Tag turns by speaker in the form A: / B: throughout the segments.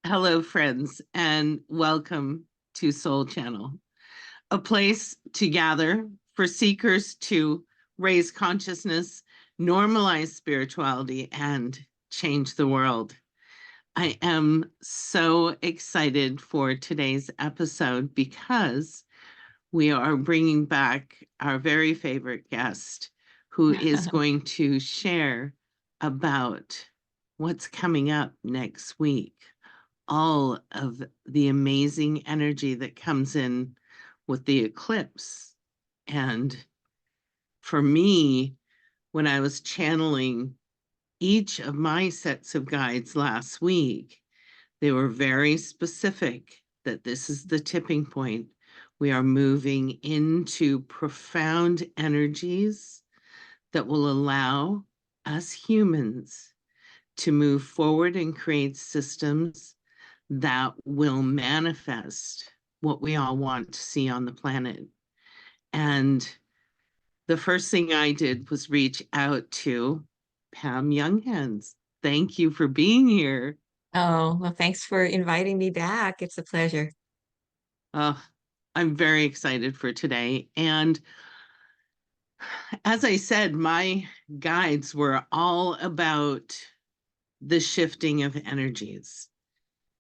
A: Hello, friends, and welcome to Soul Channel, a place to gather for seekers to raise consciousness, normalize spirituality, and change the world. I am so excited for today's episode because we are bringing back our very favorite guest who is going to share about what's coming up next week, all of the amazing energy that comes in with the eclipse. And for me, when I was channeling each of my sets of guides last week, they were very specific that this is the tipping point. We are moving into profound energies that will allow us humans to move forward and create systems that will manifest what we all want to see on the planet. And the first thing I did was reach out to Pam Younghans. Thank you for being here.
B: Oh, well, thanks for inviting me back. It's a pleasure.
A: Uh, I'm very excited for today. And as I said, my guides were all about the shifting of energies.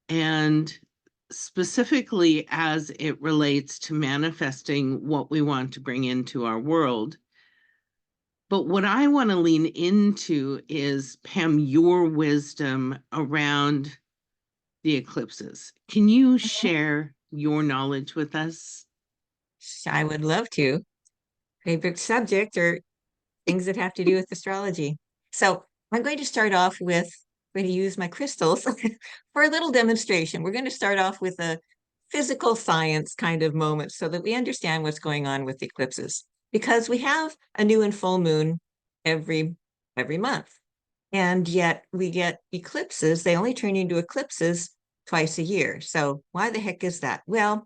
A: And specifically as it relates to manifesting what we want to bring into our world. But what I want to lean into is, Pam, your wisdom around the eclipses. Can you
B: Mhm.
A: share your knowledge with us?
B: I would love to. Favorite subject or things that have to do with astrology. So I'm going to start off with, I'm going to use my crystals for a little demonstration. We're going to start off with a physical science kind of moment so that we understand what's going on with eclipses. Because we have a new and full moon every every month. And yet we get eclipses. They only turn into eclipses twice a year. So why the heck is that? Well,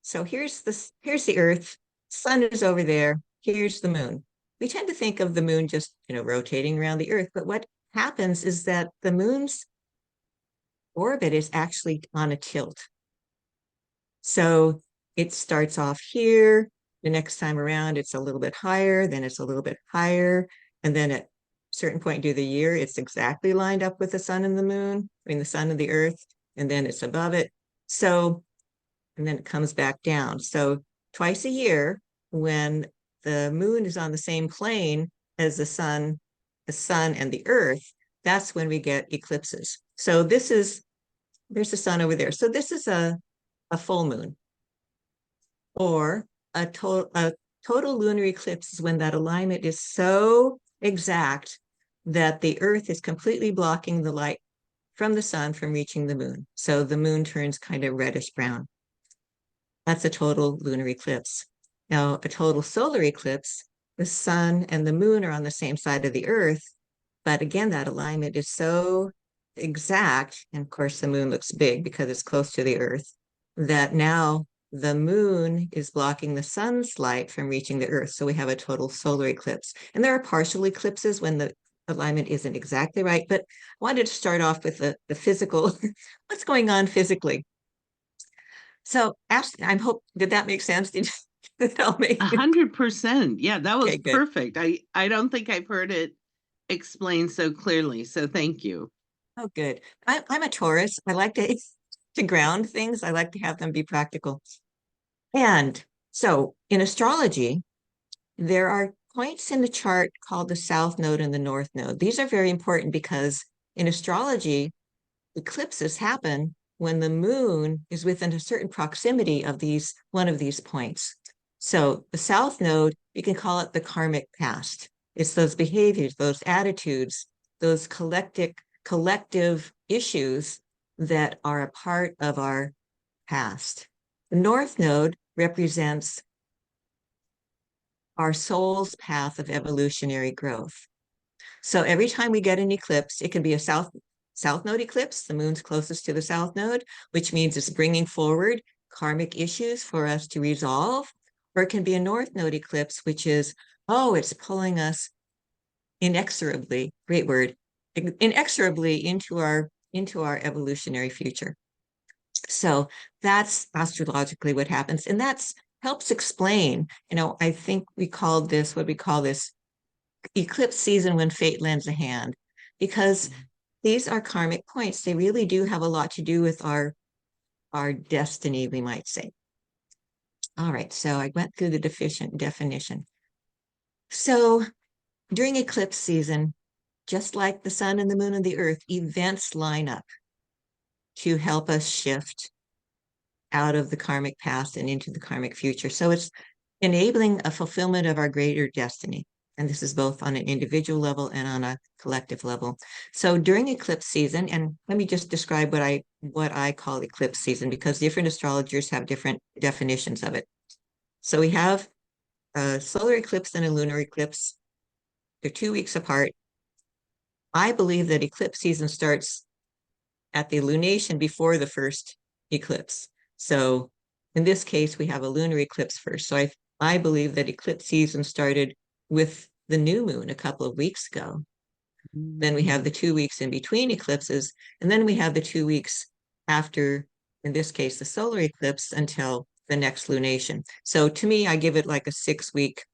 B: so here's the Earth, sun is over there, here's the moon. We tend to think of the moon just, rotating around the Earth, but what happens is that the moon's orbit is actually on a tilt. So it starts off here, the next time around it's a little bit higher, then it's a little bit higher, and then at a certain point through the year, it's exactly lined up with the sun and the moon, I mean the sun and the Earth, and then it's above it. So and then it comes back down. So twice a year, when the moon is on the same plane as the sun and the earth, that's when we get eclipses. So there's the sun over there. So this is a full moon, or a total lunar eclipse is when that alignment is so exact that the earth is completely blocking the light from the sun from reaching the moon. So the moon turns kind of reddish brown. That's a total lunar eclipse. Now, a total solar eclipse, the sun and the moon are on the same side of the earth. But again, that alignment is so exact. And of course, the moon looks big because it's close to the earth, that now the moon is blocking the sun's light from reaching the earth. So we have a total solar eclipse. And there are partial eclipses when the alignment isn't exactly right. But I wanted to start off with the physical, what's going on physically. So I'm hope did that make sense? Did it all make
A: 100%. Yeah, that was
B: okay, good.
A: perfect. I don't think I've heard it explained so clearly. So thank you.
B: Oh, good. I'm a Taurus. I like to ground things. I like to have them be practical. And so in astrology, there are points in the chart called the south node and the north node. These are very important because in astrology, eclipses happen when the moon is within a certain proximity of one of these points. So the south node, you can call it the karmic past. It's those behaviors, those attitudes, those collective issues that are a part of our past. The north node represents our soul's path of evolutionary growth. So every time we get an eclipse, it can be a south node eclipse. The moon's closest to the south node, which means it's bringing forward karmic issues for us to resolve. Or it can be a north node eclipse, which is, oh, it's pulling us inexorably, great word, inexorably into our into our evolutionary future. So that's astrologically what happens. And that's helps explain, I think we called this, what we call this, eclipse season when fate lends a hand, because these are karmic points. They really do have a lot to do with our destiny, we might say. All right, so I went through the definition. So during eclipse season, just like the sun and the moon and the earth, events line up to help us shift out of the karmic past and into the karmic future. So it's enabling a fulfillment of our greater destiny. And this is both on an individual level and on a collective level. So during eclipse season, and let me just describe what I call eclipse season, because different astrologers have different definitions of it. So we have a solar eclipse and a lunar eclipse. They're 2 weeks apart. I believe that eclipse season starts at the lunation before the first eclipse. So in this case, we have a lunar eclipse first. So I believe that eclipse season started with the new moon a couple of weeks ago. Then we have the 2 weeks in between eclipses, and then we have the 2 weeks after, in this case, the solar eclipse until the next lunation. So to me, I give it like a 6 week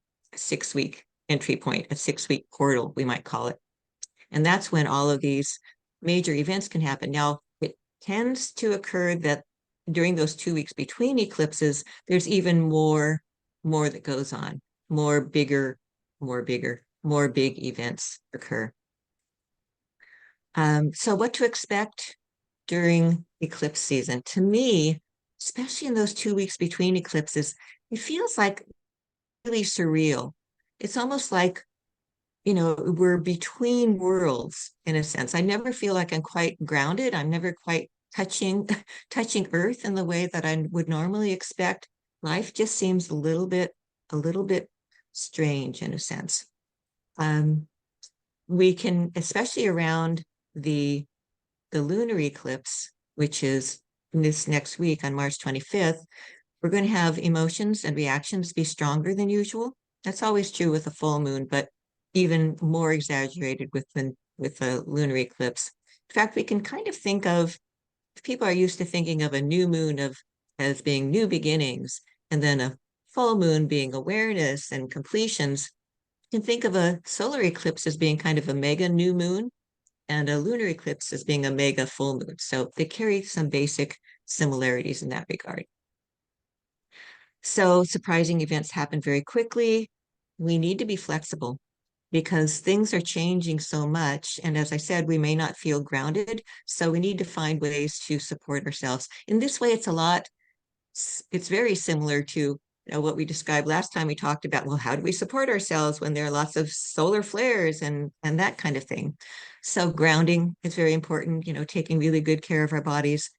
B: entry point, a 6 week portal, we might call it. And that's when all of these major events can happen. Now, it tends to occur that during those 2 weeks between eclipses, there's even more that goes on, more big events occur. So what to expect during eclipse season? To me, especially in those 2 weeks between eclipses, it feels like really surreal. It's almost like, we're between worlds in a sense. I never feel like I'm quite grounded. I'm never quite touching earth in the way that I would normally expect. Life just seems a little bit strange in a sense. We can, especially around the lunar eclipse, which is this next week on March 25th, we're going to have emotions and reactions be stronger than usual. That's always true with a full moon, but even more exaggerated with the lunar eclipse. In fact, we can kind of think of, if people are used to thinking of a new moon as being new beginnings, and then a full moon being awareness and completions, you can think of a solar eclipse as being kind of a mega new moon, and a lunar eclipse as being a mega full moon. So they carry some basic similarities in that regard. So surprising events happen very quickly. We need to be flexible because things are changing so much. And as I said, we may not feel grounded. So we need to find ways to support ourselves. In this way, it's very similar to what we described last time. We talked about, well, how do we support ourselves when there are lots of solar flares and that kind of thing? So grounding is very important, taking really good care of our bodies,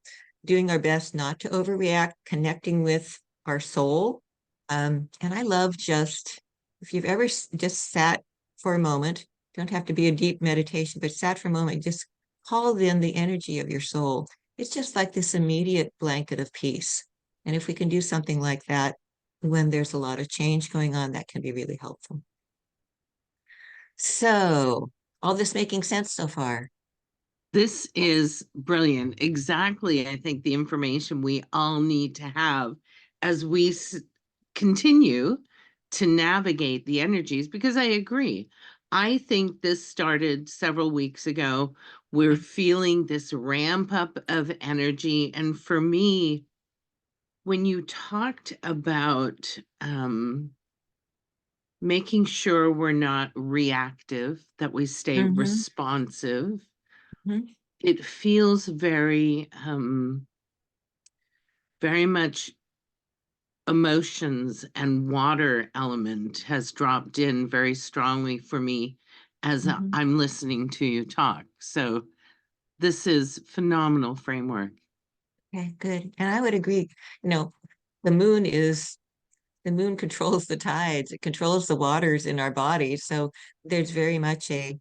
B: doing our best not to overreact, connecting with our soul. And I love if you've ever just sat for a moment, don't have to be a deep meditation, but sat for a moment, just called in the energy of your soul. It's just like this immediate blanket of peace. And if we can do something like that when there's a lot of change going on, that can be really helpful. So, all this making sense so far?
A: This is brilliant. Exactly, I think the information we all need to have as we continue to navigate the energies, because I agree. I think this started several weeks ago. We're feeling this ramp up of energy. And for me, when you talked about making sure we're not reactive, that we stay responsive, it feels very much emotions and water element has dropped in very strongly for me as I'm listening to you talk. So this is phenomenal framework.
B: Okay, good. And I would agree. The moon controls the tides, it controls the waters in our bodies. So there's very much a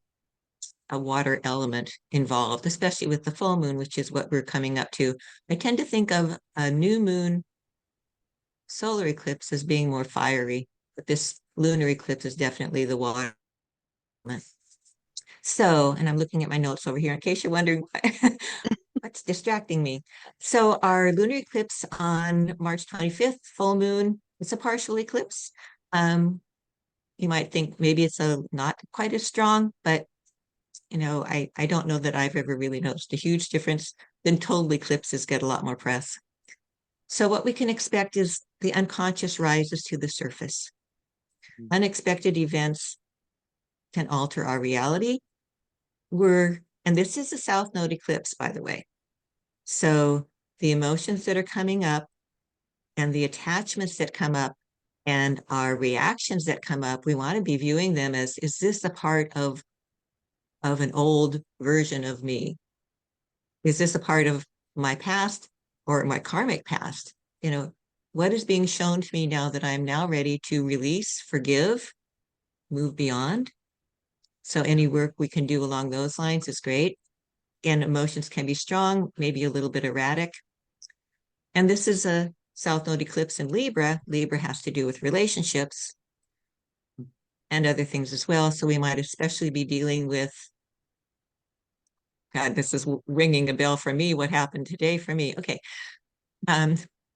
B: water element involved, especially with the full moon, which is what we're coming up to. I tend to think of a new moon solar eclipse as being more fiery, but this lunar eclipse is definitely the water element. So, and I'm looking at my notes over here in case you're wondering what's distracting me. So our lunar eclipse on March 25th, full moon, it's a partial eclipse. You might think maybe it's not quite as strong, but I don't know that I've ever really noticed a huge difference. Then total eclipses get a lot more press. So what we can expect is the unconscious rises to the surface. Unexpected events can alter our reality. And this is a South Node eclipse, by the way. So the emotions that are coming up and the attachments that come up and our reactions that come up, we want to be viewing them as, is this a part of an old version of me? Is this a part of my past or my karmic past? What is being shown to me now that I'm now ready to release, forgive, move beyond? So any work we can do along those lines is great. Again, emotions can be strong, maybe a little bit erratic. And this is a South Node eclipse in Libra. Libra has to do with relationships and other things as well. So we might especially be dealing with, God, this is ringing a bell for me. What happened today for me? Okay.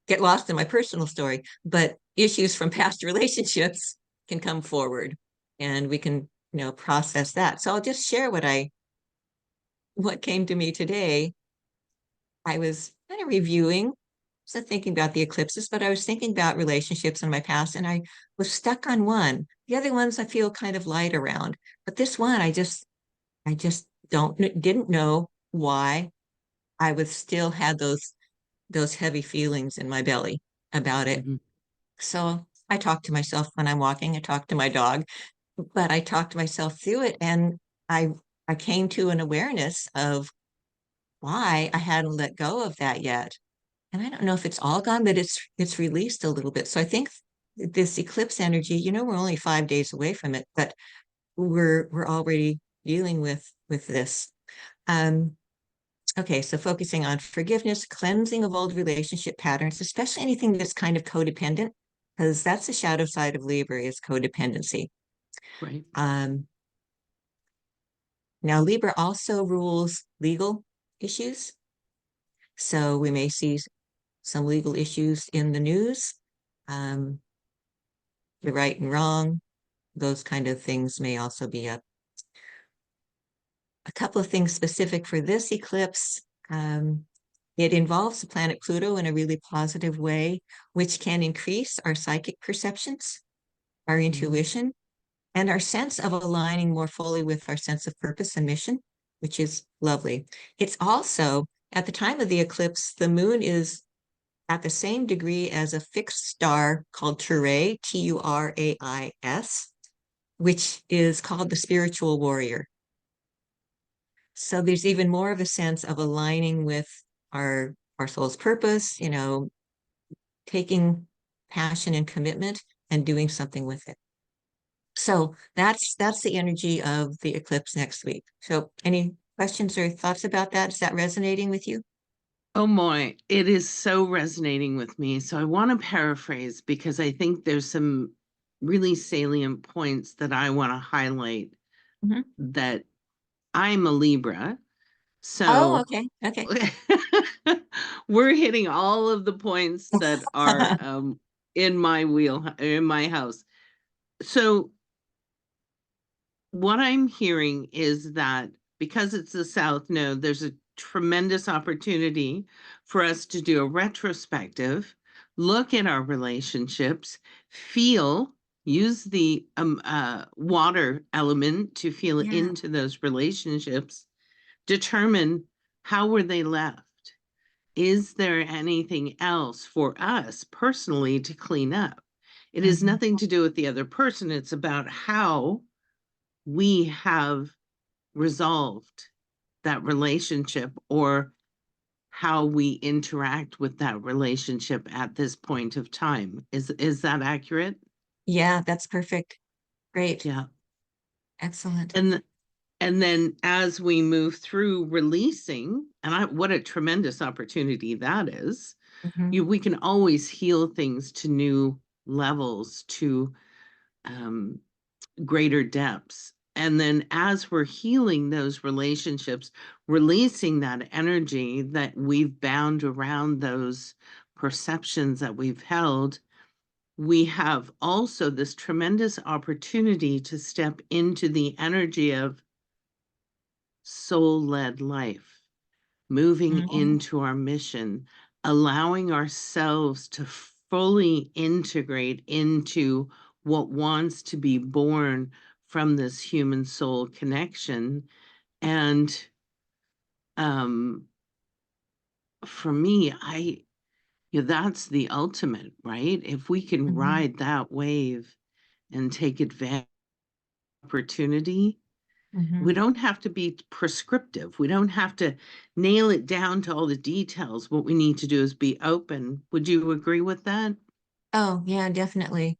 B: Get lost in my personal story, but issues from past relationships can come forward and we can, process that. So I'll just share what came to me today. I was kind of reviewing, so thinking about the eclipses, but I was thinking about relationships in my past and I was stuck on one. The other ones I feel kind of light around, but this one I just didn't know why I was still had those heavy feelings in my belly about it.
A: Mhm.
B: So I talk to myself when I'm walking, I talk to my dog, but I talked myself through it and I I came to an awareness of why I hadn't let go of that yet. And I don't know if it's all gone, but it's released a little bit. So I think this eclipse energy, we're only 5 days away from it, but we're already dealing with this. Um, okay, so focusing on forgiveness, cleansing of old relationship patterns, especially anything that's kind of codependent, because that's the shadow side of Libra is codependency.
A: Right.
B: Um, Now Libra also rules legal issues. So we may see some legal issues in the news. Um, the right and wrong, those kind of things may also be up. A couple of things specific for this eclipse. It involves the planet Pluto in a really positive way, which can increase our psychic perceptions, our intuition, and our sense of aligning more fully with our sense of purpose and mission, which is lovely. It's also, at the time of the eclipse, the moon is at the same degree as a fixed star called Turais, Turais, which is called the spiritual warrior. So there's even more of a sense of aligning with our soul's purpose, taking passion and commitment and doing something with it. So that's the energy of the eclipse next week. So any questions or thoughts about that? Is that resonating with you?
A: Oh my, it is so resonating with me. So I want to paraphrase because I think there's some really salient points that I want to highlight
B: Mhm.
A: that I'm a Libra.
B: Oh,
A: So
B: okay. Okay.
A: we're hitting all of the points that are in my house. So what I'm hearing is that because it's the South Node, there's a tremendous opportunity for us to do a retrospective, look at our relationships, feel, use the water element to feel
B: Yeah.
A: into those relationships, determine how were they left. Is there anything else for us personally to clean up? It has
B: Mhm.
A: nothing to do with the other person. It's about how we have resolved that relationship or how we interact with that relationship at this point of time. Is that accurate?
B: Yeah, that's perfect. Great.
A: Yeah.
B: Excellent.
A: And and then as we move through releasing, and what a tremendous opportunity that is.
B: Mhm.
A: We can always heal things to new levels, to um, greater depths. And then as we're healing those relationships, releasing that energy that we've bound around those perceptions that we've held, we have also this tremendous opportunity to step into the energy of soul-led life, moving
B: Mhm.
A: into our mission, allowing ourselves to fully integrate into what wants to be born from this human soul connection. And um, for me, that's the ultimate, right? If we can
B: Mhm.
A: ride that wave and take advantage of opportunity, we
B: Mhm.
A: don't have to be prescriptive. We don't have to nail it down to all the details. What we need to do is be open. Would you agree with that?
B: Oh, yeah, definitely.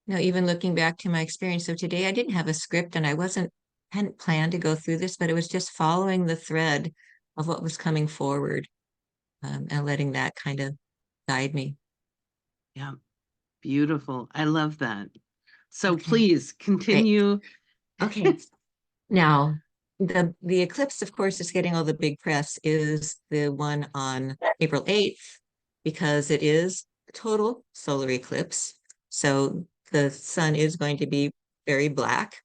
B: Even looking back to my experience of today, I didn't have a script and hadn't planned to go through this, but it was just following the thread of what was coming forward, and letting that kind of guide me.
A: Yeah, beautiful. I love that. So
B: Okay,
A: please
B: great.
A: continue.
B: Okay. Now, the eclipse, of course, is getting all the big press, is the one on April 8th, because it is a total solar eclipse. So the sun is going to be very black.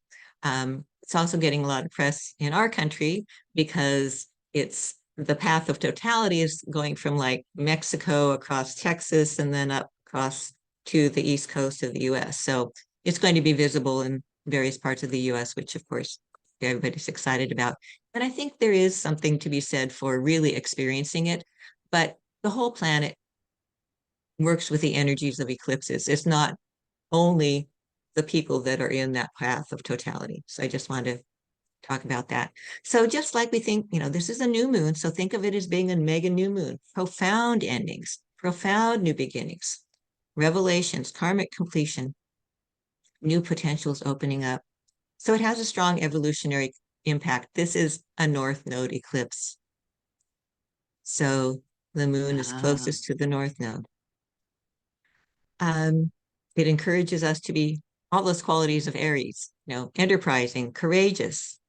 B: It's also getting a lot of press in our country because it's the path of totality is going from like Mexico across Texas and then up across to the east coast of the US. So it's going to be visible in various parts of the US, which of course everybody's excited about. And I think there is something to be said for really experiencing it. But the whole planet works with the energies of eclipses. It's not only the people that are in that path of totality. So I just wanted to talk about that. So just like we think, this is a new moon. So think of it as being a mega new moon, profound endings, profound new beginnings, revelations, karmic completion, new potentials opening up. So it has a strong evolutionary impact. This is a North Node eclipse. So the moon is
A: Uh,
B: closest to the North Node. Um, it encourages us to be all those qualities of Aries, enterprising, courageous,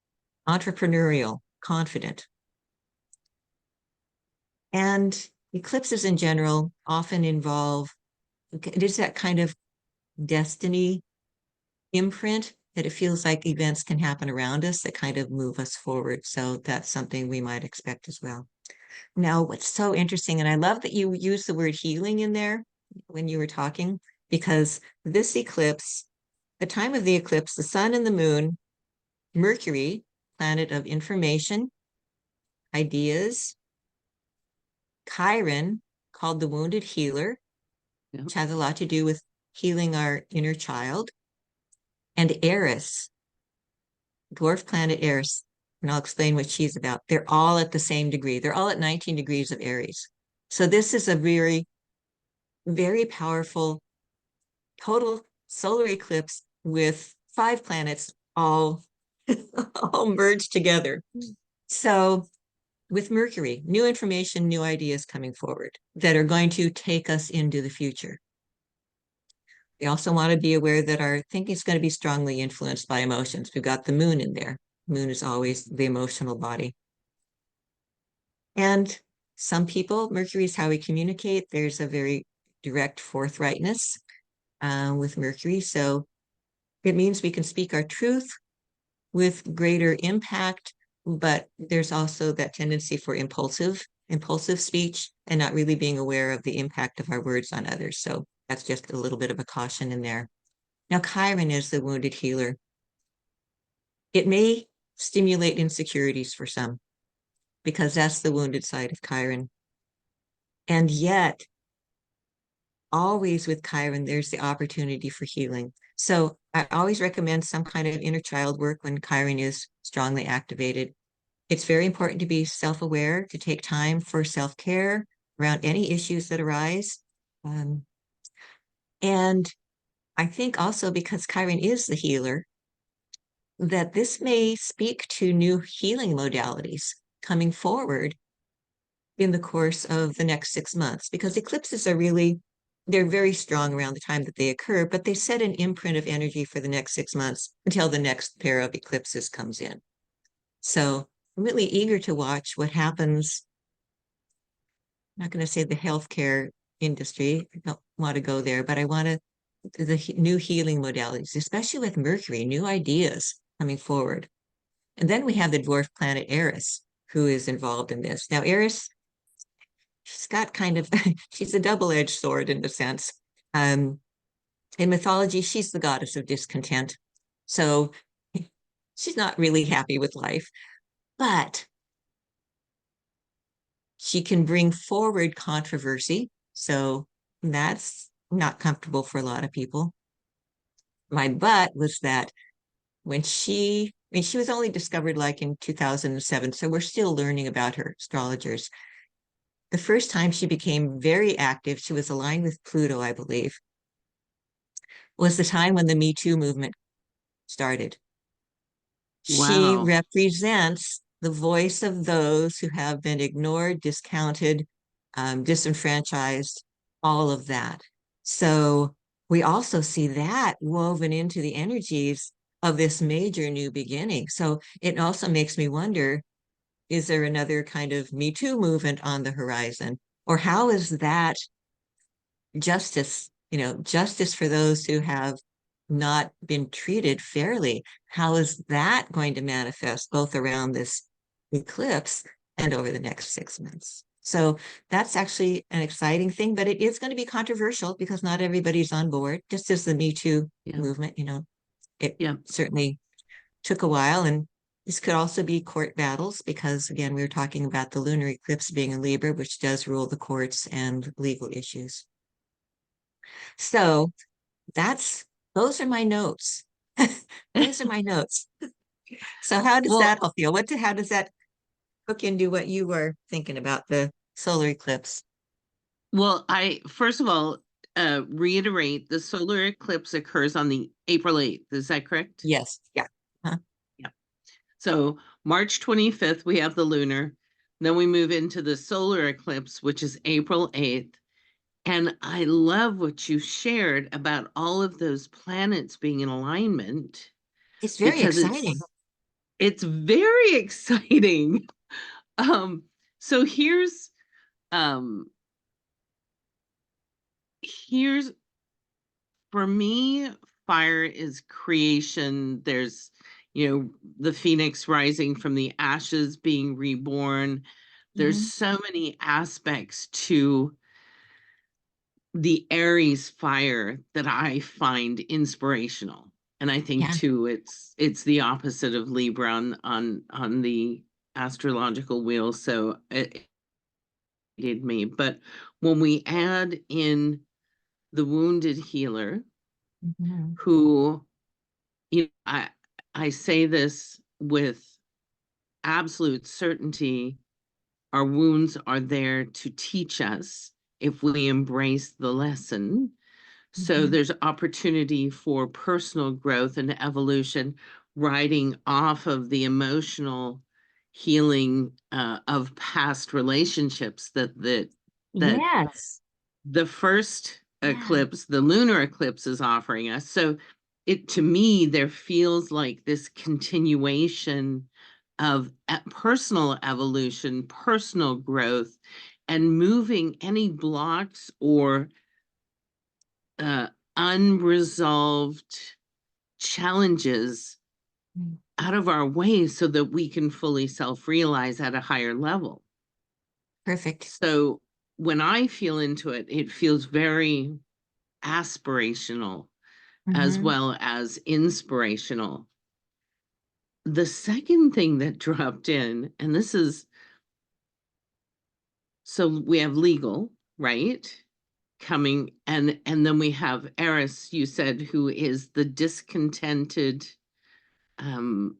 B: entrepreneurial, confident. And eclipses in general often involve, it is that kind of destiny imprint that it feels like events can happen around us that kind of move us forward. So that's something we might expect as well. Now, what's so interesting, and I love that you use the word healing in there when you were talking, because this eclipse, the time of the eclipse, the sun and the moon, Mercury, planet of information, ideas, Chiron, called the wounded healer,
A: yeah.
B: which has a lot to do with healing our inner child, and Eris, dwarf planet Eris. And I'll explain what she's about. They're all at the same degree. They're all at 19 degrees of Aries. So this is a very, very powerful total solar eclipse with 5 planets all all merged together. So with Mercury, new information, new ideas coming forward that are going to take us into the future. We also want to be aware that our thinking is going to be strongly influenced by emotions. We've got the moon in there. Moon is always the emotional body. And some people, Mercury is how we communicate. There's a very direct forthrightness with Mercury. So it means we can speak our truth with greater impact, but there's also that tendency for impulsive speech and not really being aware of the impact of our words on others. So that's just a little bit of a caution in there. Now, Chiron is the wounded healer. It may stimulate insecurities for some because that's the wounded side of Chiron. And yet, always with Chiron, there's the opportunity for healing. So I always recommend some kind of inner child work when Chiron is strongly activated. It's very important to be self-aware, to take time for self-care around any issues that arise. Um, and I think also because Chiron is the healer, that this may speak to new healing modalities coming forward in the course of the next 6 months, because eclipses are really they're very strong around the time that they occur, but they set an imprint of energy for the next 6 months until the next pair of eclipses comes in. So I'm really eager to watch what happens. I'm not going to say the healthcare industry. I don't want to go there, but I want to new healing modalities, especially with Mercury, new ideas coming forward. And then we have the dwarf planet Eris, who is involved in this. Now, Eris, she's got kind of, she's a double-edged sword in a sense. Um, in mythology, she's the goddess of discontent. So she's not really happy with life, but she can bring forward controversy. So that's not comfortable for a lot of people. My but was that when she was only discovered like in 2007, so we're still learning about her, astrologers. The first time she became very active, she was aligned with Pluto, I believe, was the time when the Me Too movement started. She
A: Wow.
B: represents the voice of those who have been ignored, discounted, disenfranchised, all of that. So we also see that woven into the energies of this major new beginning. So it also makes me wonder, is there another kind of Me Too movement on the horizon? Or how is that justice, justice for those who have not been treated fairly? How is that going to manifest both around this eclipse and over the next 6 months? So that's actually an exciting thing, but it is going to be controversial because not everybody's on board, just as the Me Too
A: Yeah.
B: movement, it
A: Yeah.
B: certainly took a while. And this could also be court battles because, again, we were talking about the lunar eclipse being in Libra, which does rule the courts and legal issues. So that's those are my notes. Those are my notes. So how does
A: Well,
B: that all feel? How does that hook into what you were thinking about the solar eclipse?
A: I first of all reiterate the solar eclipse occurs on the April 8th. Is that correct?
B: Yes. Yeah. Huh?
A: Yeah. So March 25th, we have the lunar. Then we move into the solar eclipse, which is April 8th. And I love what you shared about all of those planets being in alignment
B: It's very
A: because
B: exciting.
A: it's very exciting. Um, so um here's for me, fire is creation. There's, the phoenix rising from the ashes, being reborn. There's
B: Mhm.
A: so many aspects to the Aries fire that I find inspirational. And I think
B: Yeah.
A: too, it's the opposite of Libra on the astrological wheel. So it did me. But when we add in the wounded healer,
B: Mhm.
A: who I say this with absolute certainty, our wounds are there to teach us if we embrace the lesson. So
B: Mhm.
A: there's opportunity for personal growth and evolution, riding off of the emotional healing of past relationships that
B: Yes.
A: the first
B: Yeah.
A: eclipse, the lunar eclipse, is offering us. So it to me, there feels like this continuation of personal evolution, personal growth, and moving any blocks or uh, unresolved challenges
B: Mm.
A: out of our way so that we can fully self-realize at a higher level.
B: Perfect.
A: So when I feel into it, it feels very aspirational as
B: Mhm.
A: well as inspirational. The second thing that dropped in, and this is so we have legal, right? Coming and then we have Eris, you said, who is the discontented, um,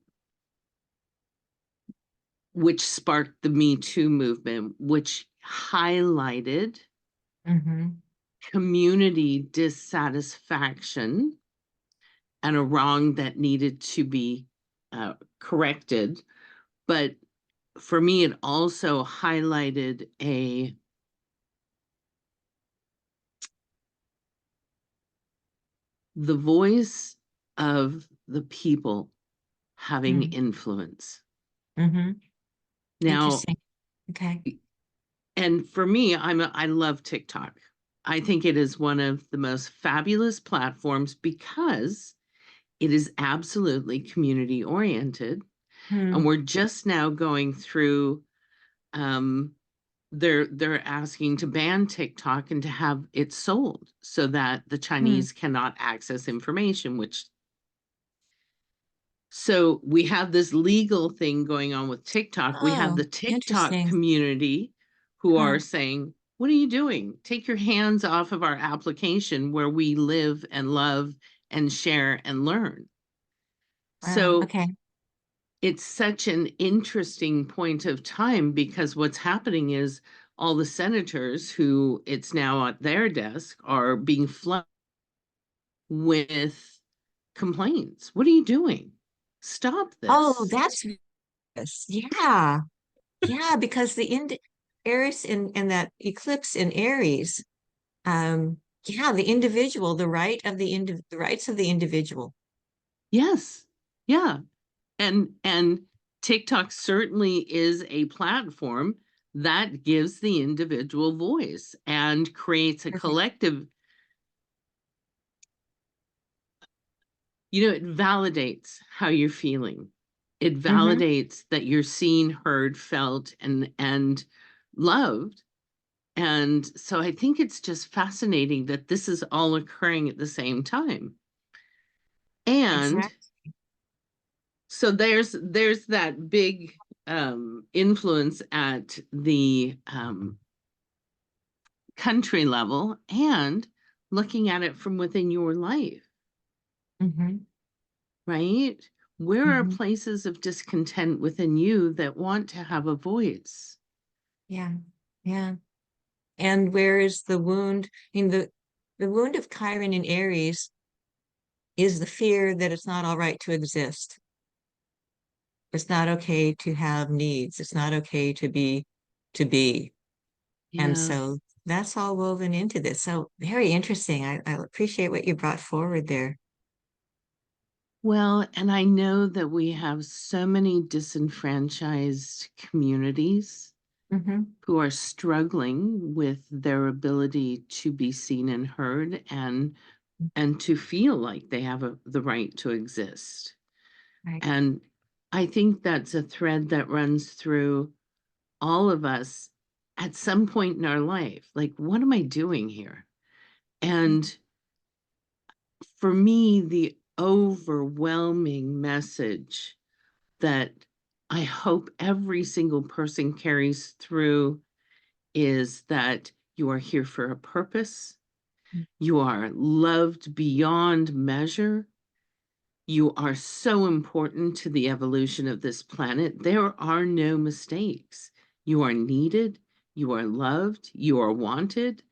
A: which sparked the Me Too movement, which highlighted
B: Mhm.
A: community dissatisfaction and a wrong that needed to be corrected. But for me, it also highlighted the voice of the people having
B: Mm.
A: influence.
B: Mm-hmm.
A: Now,
B: Interesting. Okay.
A: and for me, I love TikTok. I think it is one of the most fabulous platforms because it is absolutely community oriented. And
B: Hmm.
A: we're just now going through um they're asking to ban TikTok and to have it sold so that the
B: Hmm.
A: Chinese cannot access information, which so we have this legal thing going on with TikTok. We have
B: Oh,
A: the TikTok
B: interesting.
A: community who
B: Huh.
A: are saying, what are you doing? Take your hands off of our application where we live and love and share and learn.
B: Wow.
A: So
B: Okay.
A: it's such an interesting point of time because what's happening is all the senators who it's now at their desk are being flooded with complaints. What are you doing? Stop
B: Oh,
A: this.
B: that's this. Yeah. Yeah, because the Aries in that eclipse in Aries, yeah, the individual, the rights of the individual.
A: Yes. Yeah. And TikTok certainly is a platform that gives the individual voice and creates a
B: Perfect.
A: collective, it validates how you're feeling. It
B: Mm-hmm.
A: validates that you're seen, heard, felt, and loved. And so I think it's just fascinating that this is all occurring at the same time. And
B: Exactly.
A: so there's that big influence at the country level and looking at it from within your life,
B: Mm-hmm.
A: right? Where are
B: Mm-hmm.
A: places of discontent within you that want to have a voice?
B: Yeah. Yeah. And where is the wound? I mean, the wound of Chiron in Aries is the fear that it's not all right to exist. It's not okay to have needs. It's not okay to be. And
A: Yeah.
B: so that's all woven into this. So very interesting. I appreciate what you brought forward there.
A: Well, and I know that we have so many disenfranchised communities
B: Hmm.
A: who are struggling with their ability to be seen and heard and to feel like they have the right to exist.
B: Right.
A: And I think that's a thread that runs through all of us at some point in our life. Like, what am I doing here? And for me, the overwhelming message that I hope every single person carries through is that you are here for a purpose. You are loved beyond measure. You are so important to the evolution of this planet. There are no mistakes. You are needed, you are loved, you are wanted.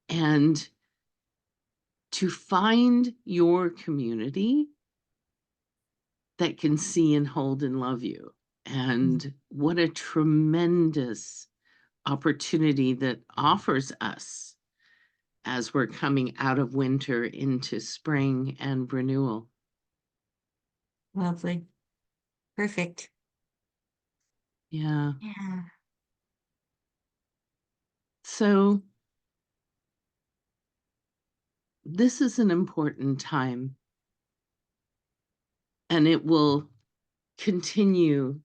A: And to find your community that can see and hold and love you. And what a tremendous opportunity that offers us as we're coming out of winter into spring and renewal.
B: Lovely. Perfect.
A: Yeah.
B: Yeah.
A: So this is an important time, and it will continue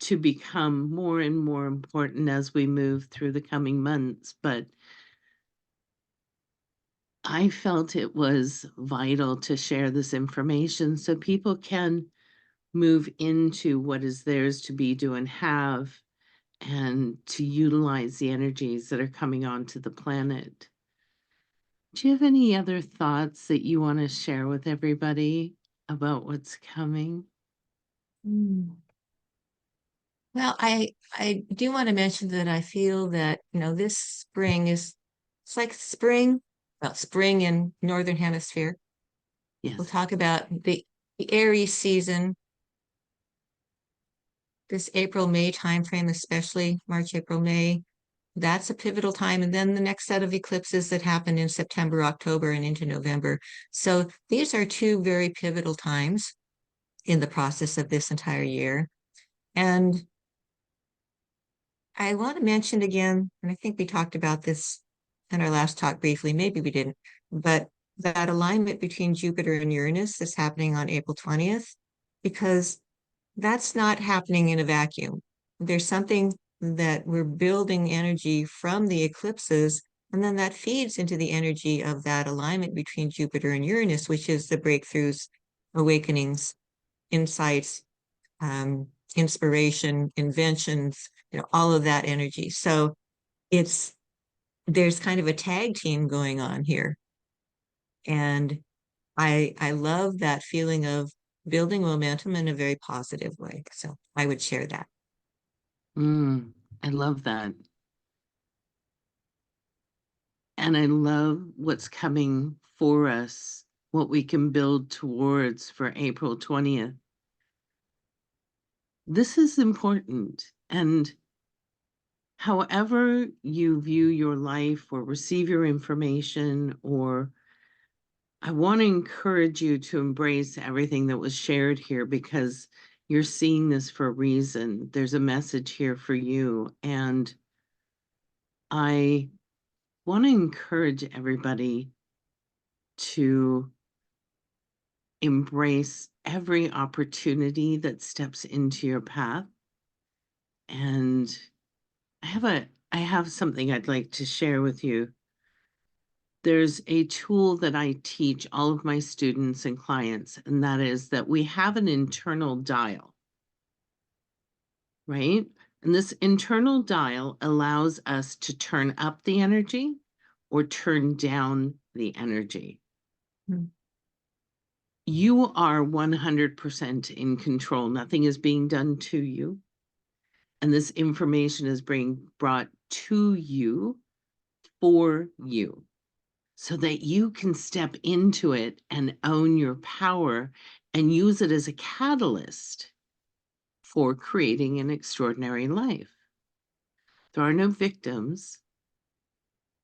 A: to become more and more important as we move through the coming months. But I felt it was vital to share this information so people can move into what is theirs to be, do, and have, and to utilize the energies that are coming onto the planet. Do you have any other thoughts that you want to share with everybody about what's coming?
B: Mm. Well, I do want to mention that I feel that, this spring is it's like spring, well, spring in Northern Hemisphere. We'll
A: Yes.
B: talk about the Aries season, this April, May timeframe, especially March, April, May. that's a pivotal time. And then the next set of eclipses that happen in September, October, and into November. So these are two very pivotal times in the process of this entire year. And I want to mention again, and I think we talked about this in our last talk briefly, maybe we didn't, but that alignment between Jupiter and Uranus is happening on April 20th, because that's not happening in a vacuum. There's something that we're building energy from the eclipses, and then that feeds into the energy of that alignment between Jupiter and Uranus, which is the breakthroughs, awakenings, insights, inspiration, inventions, all of that energy. So there's kind of a tag team going on here. And I love that feeling of building momentum in a very positive way. So I would share that.
A: I love that. And I love what's coming for us, what we can build towards for April 20th. This is important. And however you view your life or receive your information, or I want to encourage you to embrace everything that was shared here, because you're seeing this for a reason. There's a message here for you. And I want to encourage everybody to embrace every opportunity that steps into your path. And I have something I'd like to share with you. There's a tool that I teach all of my students and clients, and that is that we have an internal dial, right? And this internal dial allows us to turn up the energy or turn down the energy.
B: Mm.
A: You are 100% in control. Nothing is being done to you. And this information is being brought to you for you, so that you can step into it and own your power and use it as a catalyst for creating an extraordinary life. There are no victims.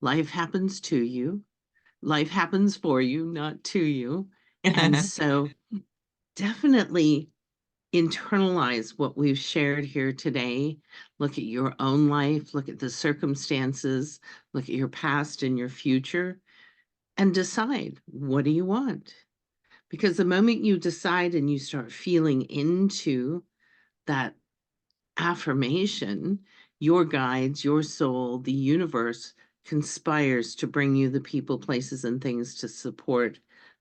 A: Life happens to you. Life happens for you, not to you. And so definitely internalize what we've shared here today. Look at your own life, look at the circumstances, look at your past and your future, and decide, what do you want? Because the moment you decide and you start feeling into that affirmation, your guides, your soul, the universe conspires to bring you the people, places, and things to support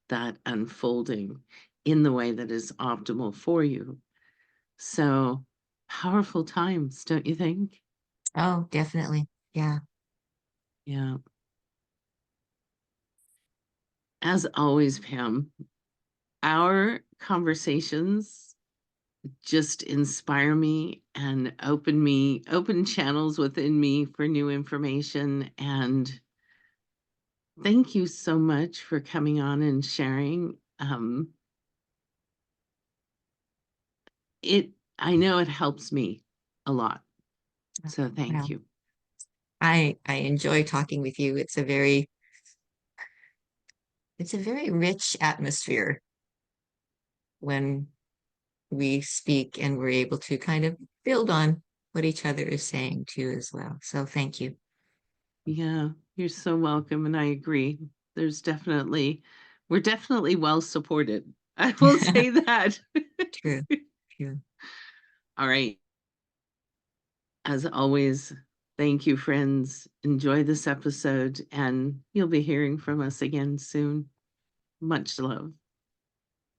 A: that unfolding in the way that is optimal for you. So powerful times, don't you think?
B: Oh, definitely. Yeah.
A: Yeah. As always, Pam, our conversations just inspire me and open channels within me for new information. And thank you so much for coming on and sharing. I know it helps me a lot. So thank
B: Well,
A: you.
B: I enjoy talking with you. It's a very rich atmosphere when we speak and we're able to kind of build on what each other is saying too as well. So thank you.
A: Yeah, you're so welcome. And I agree. We're definitely well supported. I will say that.
B: True, true.
A: All right. As always, thank you, friends. Enjoy this episode, and you'll be hearing from us again soon. Much love.